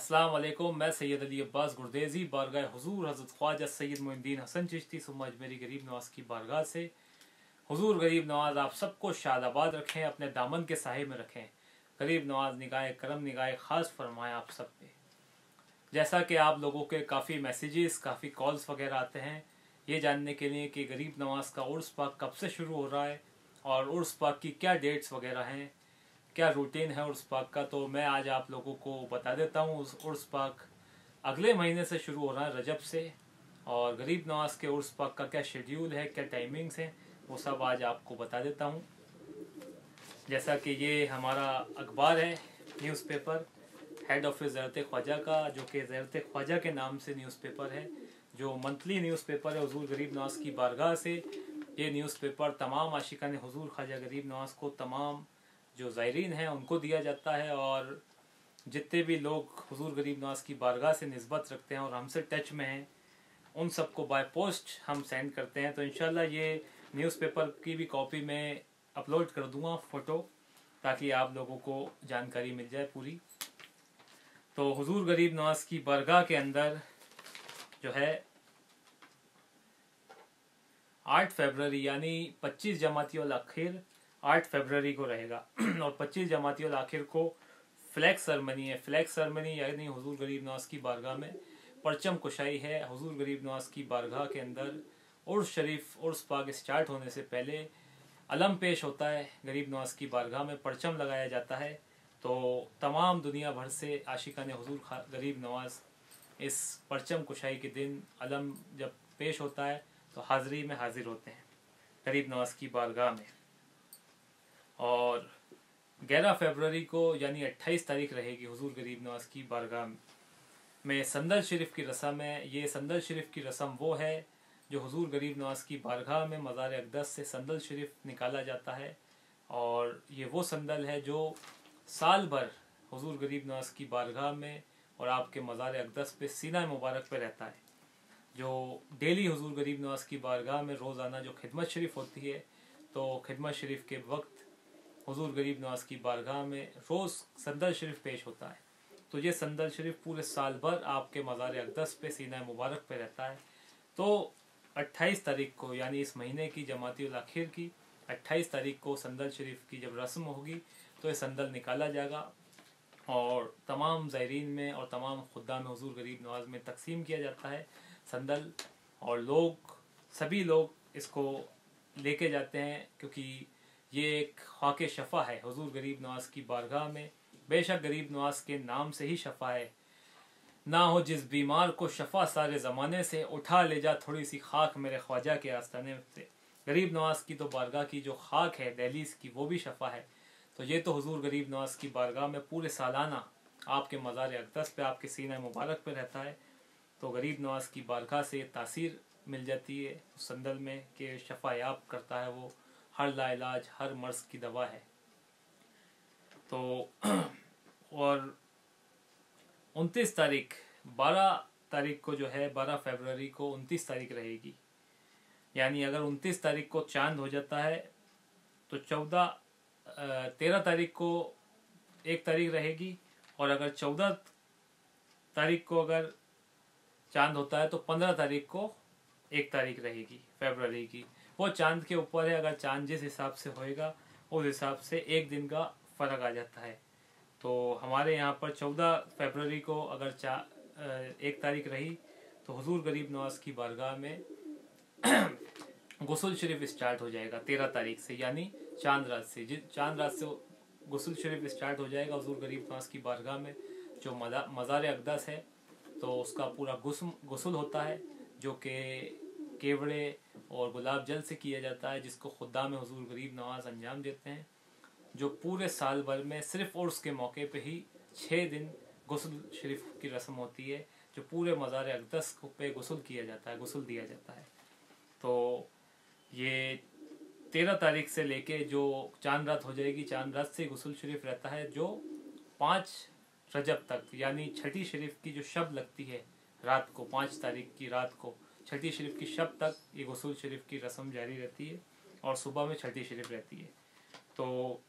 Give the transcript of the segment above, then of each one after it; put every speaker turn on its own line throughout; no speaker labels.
अस्सलाम वालेकुम। मैं सैयद अली अब्बास गुरदेजी बारगाह हुजूर हज़रत ख्वाजा सैयद मोइनुद्दीन हसन चिश्ती सुम्मा अजमेरी गरीब नवाज की बारगाह से हुजूर गरीब नवाज आप सबको शादाबाद रखें, अपने दामन के साहे में रखें। गरीब नवाज निगाह करम निगाह ख़ास फरमाएँ आप सब पे। जैसा कि आप लोगों के काफ़ी मैसेजेस काफ़ी कॉल्स वगैरह आते हैं ये जानने के लिए कि गरीब नवाज का उर्स पाक कब से शुरू हो रहा है और उर्स पाक की क्या डेट्स वगैरह हैं, क्या रूटीन है उर्स पाक का, तो मैं आज आप लोगों को बता देता हूँ। उस उर्स पाक अगले महीने से शुरू हो रहा है, रजब से। और गरीब नवाज के उर्स पाक का क्या शेड्यूल है, क्या टाइमिंग्स हैं, वो सब आज आपको बता देता हूँ। जैसा कि ये हमारा अखबार है, न्यूज़पेपर हेड ऑफिस ज़रत ख्वाजा का, जो कि ज़रत ख्वाजा के नाम से न्यूज़पेपर है, जो मंथली न्यूज़पेपर है हुजूर गरीब नवाज की बारगाह से। ये न्यूज़पेपर तमाम आशिकान हुजूर ख्वाजा गरीब नवाज को, तमाम जो ज़ायरीन हैं उनको दिया जाता है। और जितने भी लोग हुजूर गरीब नवाज की बारगाह से निस्बत रखते हैं और हमसे टच में हैं, उन सबको बाय पोस्ट हम सेंड करते हैं। तो इंशाल्लाह ये न्यूज़पेपर की भी कॉपी मैं अपलोड कर दूंगा फ़ोटो, ताकि आप लोगों को जानकारी मिल जाए पूरी। तो हुजूर गरीब नवाज की बारगाह के अंदर जो है 8 फरवरी यानी 25 जमातियों आखिर 8 फरवरी को रहेगा और 25 जमातियों आखिर को फ्लैग सेरेमनी है। फ्लैग सेरेमनी यानी हुजूर गरीब नवाज की बारगाह में परचम कुशाई है। हुजूर गरीब नवाज की बारगाह के अंदर उर्स शरीफ उर्स पाक स्टार्ट होने से पहले अलम पेश होता है। गरीब नवाज की बारगाह में परचम लगाया जाता है। तो तमाम दुनिया भर से आशिकान हुजूर गरीब नवाज इस परचम कुशाई के दिन अलम जब पेश होता है तो हाज़िरी में हाजिर होते हैं गरीब नवाज की बारगाह में। और 11 फरवरी को यानी 28 तारीख रहेगी हुजूर गरीब नवाज की बारगाह में संदल शरीफ की रस्म है। ये संदल शरीफ की रस्म वो है जो हुजूर गरीब नवाज की बारगाह में मज़ार अक़दस से संदल शरीफ निकाला जाता है। और ये वो संदल है जो साल भर हुजूर गरीब नवाज की बारगाह में और आपके मज़ार अक़दस पे सीना मुबारक पे रहता है। जो डेली हुजूर गरीब नवाज की बारगाह में रोज़ाना जो खिदमत शरीफ होती है, तो खिदमत शरीफ के वक्त हुजूर गरीब नवाज की बारगाह में रोज़ संदल शरीफ पेश होता है। तो ये संदल शरीफ पूरे साल भर आपके मज़ार अक़दस पे सीना मुबारक पे रहता है। तो 28 तारीख को यानी इस महीने की जमातियुल आखिर की 28 तारीख को संदल शरीफ की जब रस्म होगी तो ये संदल निकाला जाएगा और तमाम ज़ायरीन में और तमाम खुद्दाम हुजूर गरीब नवाज में तकसीम किया जाता है संदल। और सभी लोग इसको लेके जाते हैं, क्योंकि ये एक खाके शफ़ा है हुजूर गरीब नवाज की बारगाह में। बेशक गरीब नवाज के नाम से ही शफ़ा है। ना हो जिस बीमार को शफ़ा सारे ज़माने से, उठा ले जा थोड़ी सी खाक मेरे ख्वाजा के आस्ताने से। गरीब नवाज की तो बारगाह की जो खाक है दहलीज़ की, वो भी शफ़ा है। तो ये तो हुजूर गरीब नवाज की बारगाह में पूरे सालाना आपके मज़ार अक़दस पे आपके सीना मुबारक पे रहता है। तो गरीब नवाज की बारगाह से तासीर मिल जाती है उस संदल में कि शफ़ा याब करता है, वो हर लाइलाज हर मर्ज़ की दवा है। तो और 29 तारीख 12 तारीख को जो है 12 फरवरी को 29 तारीख रहेगी। यानी अगर 29 तारीख को चांद हो जाता है तो 13 तारीख को 1 तारीख रहेगी। और अगर 14 तारीख को अगर चांद होता है तो 15 तारीख को 1 तारीख रहेगी फरवरी की। वो चांद के ऊपर है, अगर चांद जिस हिसाब से होएगा उस हिसाब से एक दिन का फ़र्क आ जाता है। तो हमारे यहाँ पर 14 फरवरी को अगर 1 तारीख रही तो हुजूर गरीब नवाज की बारगाह में गुस्ल शरीफ स्टार्ट हो जाएगा 13 तारीख से, यानी चांद रात से। चांद रात से गुस्ल शरीफ स्टार्ट हो जाएगा हुजूर गरीब नवाज की बारगाह में। जो मज़ार अक़दस है तो उसका पूरा गुस्ल होता है, जो कि केवड़े और गुलाब जल से किया जाता है, जिसको खुद्दाम हुजूर गरीब नवाज अंजाम देते हैं। जो पूरे साल भर में सिर्फ उर्स के मौके पे ही 6 दिन गुस्ल शरीफ की रस्म होती है, जो पूरे मज़ार अक़दस पे गुस्ल किया जाता है, गुस्ल दिया जाता है। तो ये 13 तारीख से लेके जो चांद रात हो जाएगी, चांद रात से गुस्ल शरीफ रहता है, जो 5 रजब तक यानी छठी शरीफ की जो शब लगती है रात को, 5 तारीख की रात को छठी शरीफ की शब तक ये गुस्ल शरीफ की रस्म जारी रहती है और सुबह में छठी शरीफ रहती है। तो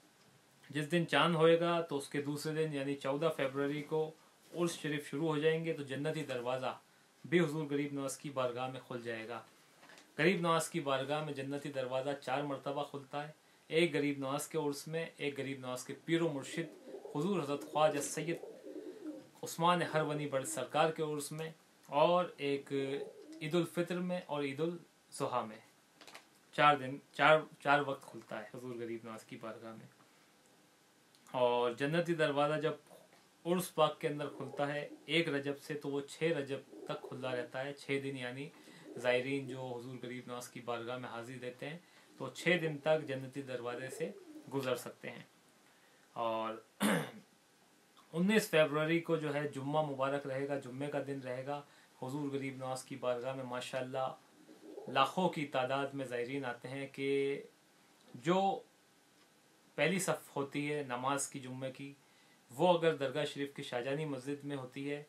जिस दिन चांद होएगा तो उसके दूसरे दिन यानी 14 फरवरी को उर्स शरीफ शुरू हो जाएंगे तो जन्नती दरवाज़ा भी हुजूर गरीब नवाज की बारगाह में खुल जाएगा। गरीब नवाज की बारगाह में जन्नती दरवाज़ा 4 मरतबा खुलता है, एक गरीब नवाज के उर्स में, एक गरीब नवाज के पीर मुर्शिद हुजूर हज़रत ख्वाजा सैयद उस्मान हरवनी बड़ सरकार के उर्स में, और एक ईद उल फितर में और ईद उल ज़ुहा में। 4 दिन, चार वक्त खुलता है हुजूर गरीब नवाज की बारगाह में। और जन्नती दरवाज़ा जब उर्स पाक के अंदर खुलता है 1 रजब से, तो वो 6 रजब तक खुला रहता है। 6 दिन यानी ज़ायरीन जो हुजूर गरीब नवाज की बारगाह में हाजिर देते हैं तो 6 दिन तक जन्नती दरवाजे से गुजर सकते हैं। और 19 फरवरी को जो है जुम्मा मुबारक रहेगा, जुम्मे का दिन रहेगा। हुजूर गरीब नवाज की बारगाह में माशाल्लाह लाखों की तादाद में ज़ायरीन आते हैं कि जो पहली सफ़ होती है नमाज की जुम्मे की, वो अगर दरगाह शरीफ की शाहजहानी मस्जिद में होती है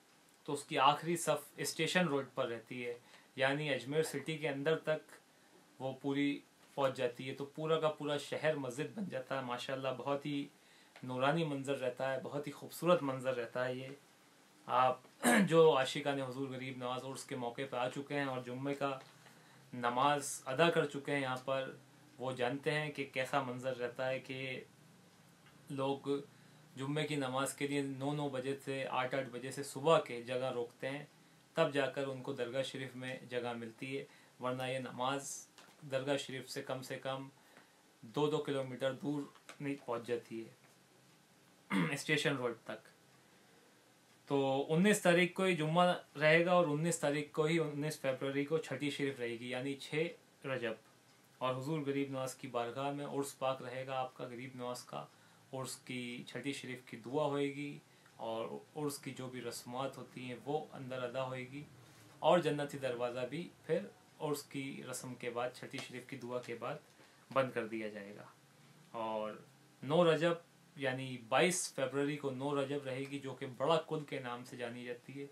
तो उसकी आखिरी सफ़ स्टेशन रोड पर रहती है, यानी अजमेर सिटी के अंदर तक वो पूरी पहुंच जाती है। तो पूरा का पूरा शहर मस्जिद बन जाता है माशाल्लाह। बहुत ही नूरानी मंजर रहता है, बहुत ही खूबसूरत मंजर रहता है ये। आप जो आशिकान हुजूर गरीब नवाज उर्स के मौके पर आ चुके हैं और जुम्मे का नमाज अदा कर चुके हैं यहाँ पर, वो जानते हैं कि कैसा मंजर रहता है कि लोग जुम्मे की नमाज के लिए 9 बजे से 8 बजे से सुबह के जगह रोकते हैं, तब जाकर उनको दरगाह शरीफ में जगह मिलती है। वरना ये नमाज दरगाह शरीफ से कम 2-2 किलोमीटर दूर नहीं पहुँच जाती है स्टेशन रोड तक। तो 19 तारीख को ही जुम्मा रहेगा और 19 तारीख को ही 19 फरवरी को छठी शरीफ रहेगी, यानी 6 रजब। और हुजूर गरीब नवाज की बारगाह में उर्स पाक रहेगा आपका गरीब नवाज का। उर्स की छठी शरीफ की दुआ होएगी और उर्स की जो भी रस्मात होती हैं वो अंदर अदा होएगी, और जन्नती दरवाज़ा भी फिर उर्स की रस्म के बाद, छठी शरीफ की दुआ के बाद बंद कर दिया जाएगा। और 9 रजब यानी 22 फरवरी को 9 रजब रहेगी, जो कि बड़ा कुल के नाम से जानी जाती है,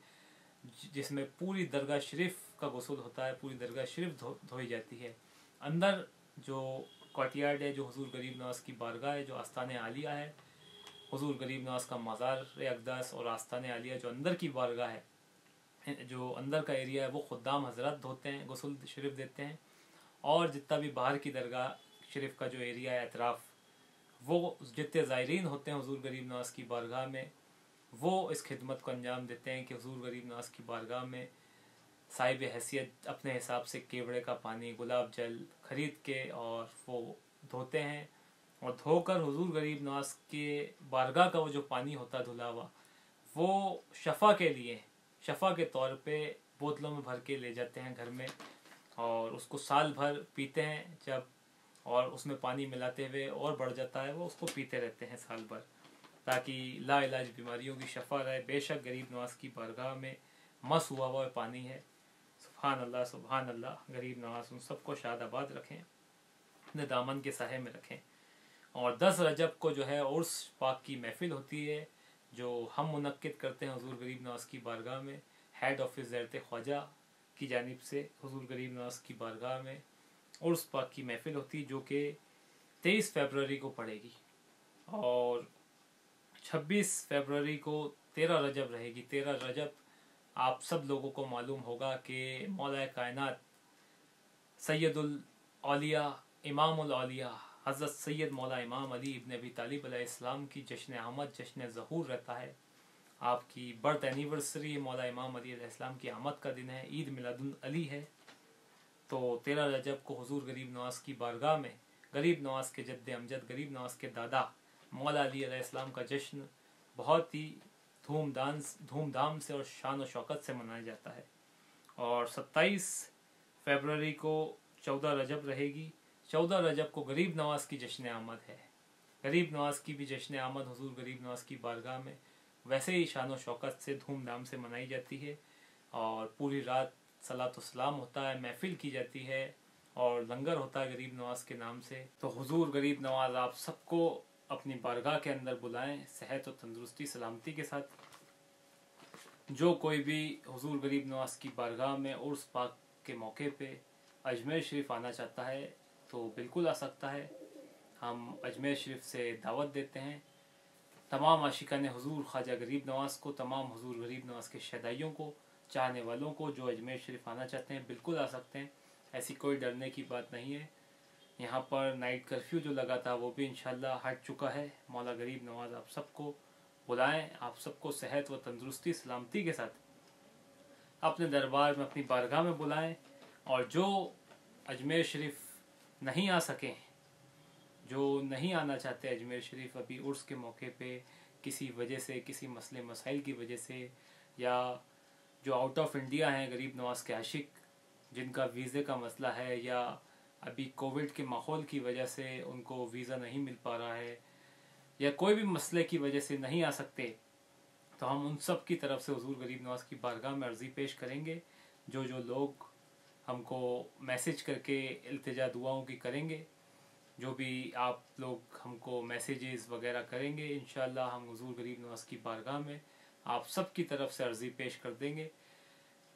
जिसमें पूरी दरगाह शरीफ का गुस्ल होता है, पूरी दरगाह शरीफ धोई जाती है। अंदर जो कोर्टयार्ड है, जो हुजूर गरीब नवाज की बारगाह है, जो आस्तान आलिया है, हुजूर गरीब नवाज का मज़ार अक़दस और आस्तान आलिया जो अंदर की बारगाह है, जो अंदर का एरिया है, वो खुद्दाम हजरत धोते हैं, गुस्ल शरीफ देते हैं। और जितना भी बाहर की दरगाह शरीफ का जो एरिया है अतराफ़, वो जितने ज़ायरीन होते हैं हुजूर गरीब नवाज की बारगाह में, वो इस खिदमत को अंजाम देते हैं कि हुजूर गरीब नवाज की बारगाह में साहिब हैसियत अपने हिसाब से केवड़े का पानी, गुलाब जल खरीद के और वो धोते हैं। और धोकर हुजूर गरीब नवाज के बारगाह का वो जो पानी होता है धुला हुआ, वो शफ़ा के लिए, शफ़ा के तौर पे बोतलों में भर के ले जाते हैं घर में, और उसको साल भर पीते हैं जब, और उसमें पानी मिलाते हुए और बढ़ जाता है, वो उसको पीते रहते हैं साल भर, ताकि लाइलाज बीमारियों की शफ़ा रहे। बेशक गरीब नवाज की बारगाह में मस हुआ पानी है। सुभान अल्लाह, सुभान अल्लाह। गरीब नवाज उन सबको शाद आबाद रखें, अपने दामन के साहे में रखें। और 10 रजब को जो है उर्स पाक की महफिल होती है, जो हम मुनक्किद करते हैं हुजूर गरीब नवाज की बारगाह में। हेड ऑफिस ज़रत ख्वाजा की जानिब से हुजूर गरीब नवाज की बारगाह में उर्स पाक की महफिल होती, जो कि 23 फरवरी को पड़ेगी। और 26 फरवरी को 13 रजब रहेगी। 13 रजब आप सब लोगों को मालूम होगा कि मौला कायनात सैयदुल औलिया, इमामुल औलिया हज़रत सैयद मौला इमाम अली इब्न अबी तालिब अलैहिस्सलाम की जश्न आमद, जश्न ज़हूर रहता है। आपकी बर्थ एनिवर्सरी मौला इमाम अली अलैहिस्सलाम की आमद का दिन है, ईद मिलादुल अली है। तो 13 रजब को हुजूर गरीब नवाज की बारगाह में गरीब नवाज के जद्द अमजद, गरीब नवाज के दादा मौला अली अलैहिस्सलाम का जश्न बहुत ही धूमधाम से और शान व शौकत से मनाया जाता है। और 27 फरवरी को 14 रजब रहेगी। 14 रजब को गरीब नवाज की जश्न आमद है। गरीब नवाज की भी जश्न आमद हुजूर गरीब नवाज की बारगाह में वैसे ही शान व शौकत से धूमधाम से मनाई जाती है, और पूरी रात सलात व सलाम होता है, महफिल की जाती है और लंगर होता है गरीब नवाज के नाम से। तो हुजूर गरीब नवाज आप सबको अपनी बारगाह के अंदर बुलाएं, सेहत और तंदुरुस्ती सलामती के साथ। जो कोई भी हुजूर गरीब नवाज की बारगाह में उर्स पाक के मौके पे अजमेर शरीफ आना चाहता है तो बिल्कुल आ सकता है। हम अजमेर शरीफ से दावत देते हैं। तमाम आशिकान हुजूर ख्वाजा गरीब नवाज़ को, तमाम हुजूर गरीब नवाज़ के शहदाइयों को, चाहने वालों को जो अजमेर शरीफ आना चाहते हैं बिल्कुल आ सकते हैं। ऐसी कोई डरने की बात नहीं है। यहाँ पर नाइट कर्फ्यू जो लगा था वो भी इंशाल्लाह हट चुका है। मौला गरीब नवाज़ आप सबको बुलाएं, आप सबको सेहत व तंदुरुस्ती सलामती के साथ अपने दरबार में, अपनी बारगाह में बुलाएं। और जो अजमेर शरीफ नहीं आ सके, जो नहीं आना चाहते अजमेर शरीफ अभी उर्स के मौके पे किसी वजह से, किसी मसले मसाइल की वजह से, या जो आउट ऑफ इंडिया हैं गरीब नवाज़ के आशिक जिनका वीज़े का मसला है, या अभी कोविड के माहौल की वजह से उनको वीज़ा नहीं मिल पा रहा है, या कोई भी मसले की वजह से नहीं आ सकते, तो हम उन सब की तरफ से हुजूर गरीब नवाज़ की बारगाह में अर्ज़ी पेश करेंगे। जो लोग हमको मैसेज करके इल्तिजा दुआओं की करेंगे, जो भी आप लोग हमको मैसेजेस वगैरह करेंगे, इंशाअल्लाह हम हुजूर गरीब नवाज़ की बारगाह में आप सब की तरफ से अर्ज़ी पेश कर देंगे।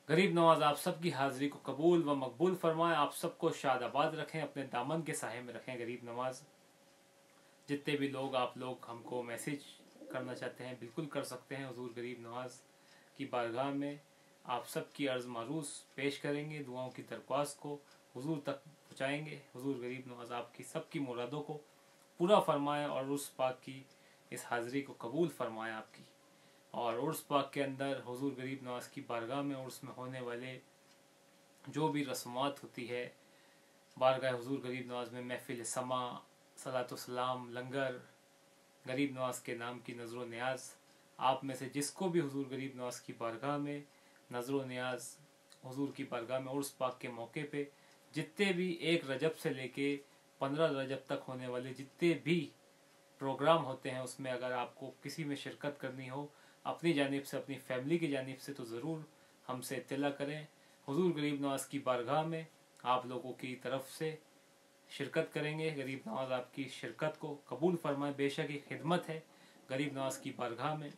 गरीब नवाज़ आप सब की हाज़िरी को कबूल व मकबूल फरमाएं, आप सबको शादाबाद रखें, अपने दामन के साहे में रखें। गरीब नवाज़ जितने भी लोग आप लोग हमको मैसेज करना चाहते हैं बिल्कुल कर सकते हैं। हुजूर गरीब नवाज़ की बारगाह में आप सब की अर्ज़ मारूस पेश करेंगे, दुआओं की दरख्वास्त को हुजूर तक पहुँचाएँगे। हुजूर गरीब नवाज़ आपकी सब की मुरादों को पूरा फरमाएँ और उस पाक की इस हाज़िरी को कबूल फरमाएँ आपकी। और उर्स पाक के अंदर हुजूर गरीब नवाज़ की बारगाह में उर्स में होने वाले जो भी रस्मात होती है, बारगाह हुजूर गरीब नवाज़ में महफिल समा, सलातो सलाम, लंगर, गरीब नवाज़ के नाम की नज़र न्याज, आप में से जिसको भी हुजूर गरीब नवाज़ की बारगाह में नज़र न्याज, हुजूर की बारगाह में उर्स पाक के मौके पे जितने भी 1 रजब से लेके 15 रजब तक होने वाले जितने भी प्रोग्राम होते हैं, उसमें अगर आपको किसी में शिरकत करनी हो अपनी जानिब से, अपनी फैमिली की जानिब से, तो ज़रूर हमसे इत्तला करें। हुजूर गरीब नवाज़ की बारगाह में आप लोगों की तरफ से शिरकत करेंगे। गरीब नवाज़ आपकी शिरकत को कबूल फरमाए। बेशक ये खिदमत है गरीब नवाज़ की बारगाह में।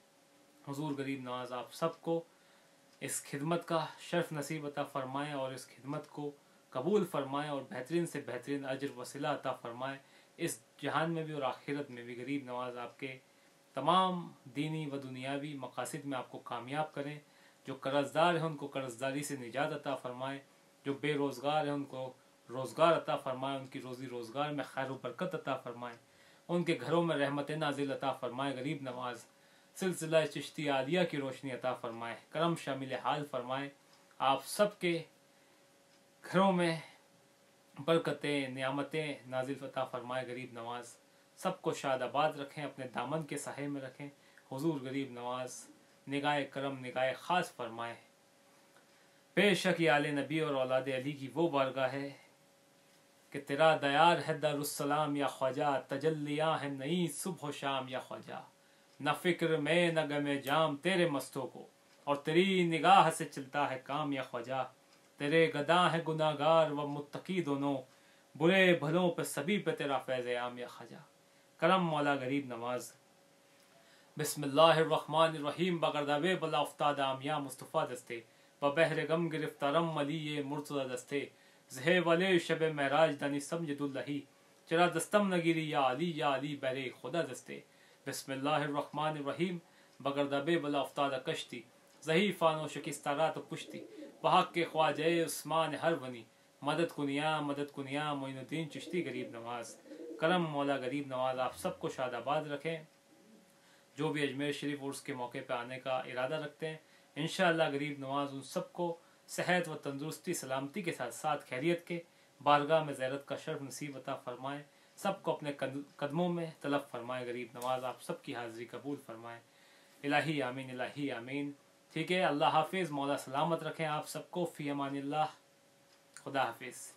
हुजूर गरीब नवाज़ आप सबको इस खिदमत का शर्फ नसीब अता फ़रमाएँ और इस खिदमत को कबूल फरमाएँ और बेहतरीन से बेहतरीन अजर वसीला अता फ़रमाएँ, इस जहान में भी और आखिरत में भी। गरीब नवाज़ आपके तमाम दीनी व दुनियावी मकासद में आपको कामयाब करें। जो कर्ज़दार हैं उनको कर्ज़दारी से निजात अता फ़रमाएँ, जो बेरोज़गार हैं उनको रोज़गार अता फ़रमाएँ, उनकी रोज़ी रोज़गार में खैर व बरकत अता फ़रमाएँ, उनके घरों में रहमत नाजिल अता फ़रमाएँ। गरीब नवाज़ सिलसिला चिश्ती आलिया की रोशनी अता फ़रमाएँ, करम शामिल हाल फ़रमाएँ। आप सब के घरों में बरकतें, नियामतें नाजिल अता फ़रमाएँ। गरीब नवाज़ सबको शादाबाद रखें, अपने दामन के साहे में रखें। हुजूर गरीब नवाज़ निगाह करम, निगाह ख़ास फरमाए। बेशक ये आले नबी और औलाद अली की वो बारगाह है कि तेरा दयार है दरुस्सलाम या ख्वाजा, तजल्लियाँ है नई सुबह शाम या ख्वाजा, न फिक्र में न गमे जाम तेरे मस्तों को, और तेरी निगाह से चलता है काम या ख्वाजा। तेरे गदा है गुनाहगार व मुत्तकी दोनों, बुरे भलों पे सभी पे तेरा फैज़ आम या ख्वाजा। करम मौला गरीब नवाज़। बिस्मिल्लाहिर्रहमानिर्रहीम। बगरदावे बला उफ्ताद आमिया मुस्तफ़ा दस्ते, बहर गम गिरफ्तारम मली मुर्तज़ा दस्ते, ज़हे वले शब महराज दानी समझदुल्लही, चरा दस्तम नगीरी या अली बहरे खुदा दस्ते। बिस्मिल्लाहिर्रहमानिर्रहीम। बगरदावे बला उफ्ताद कश्ती, ज़ही फ़ानो शकिस्तारा तो पुश्ती, बहक के ख्वाजे उस्मान हर वनी, मदद कुनिया मोइनुद्दीन चिश्ती। गरीब नवाज़। करम मौला गरीब नवाज़ आप सबको शादाबाद रखें। जो भी अजमेर शरीफ उर्स के मौके पर आने का इरादा रखते हैं, इंशाअल्लाह गरीब नवाज़ उन सबको सेहत व तंदुरुस्ती सलामती के साथ साथ खैरियत के बारगाह में ज़ियारत का शर्फ नसीब अता फ़रमाएँ। सबको अपने कदमों में तलब फरमाए। गरीब नवाज़ आप सबकी हाज़िरी कबूल फरमाए। इलाही आमीन, इलाही आमीन। ठीक है, अल्लाह हाफिज़। मौला सलामत रखें आप सबको। फ़ी अमानिल्लाह। खुदा हाफिज़।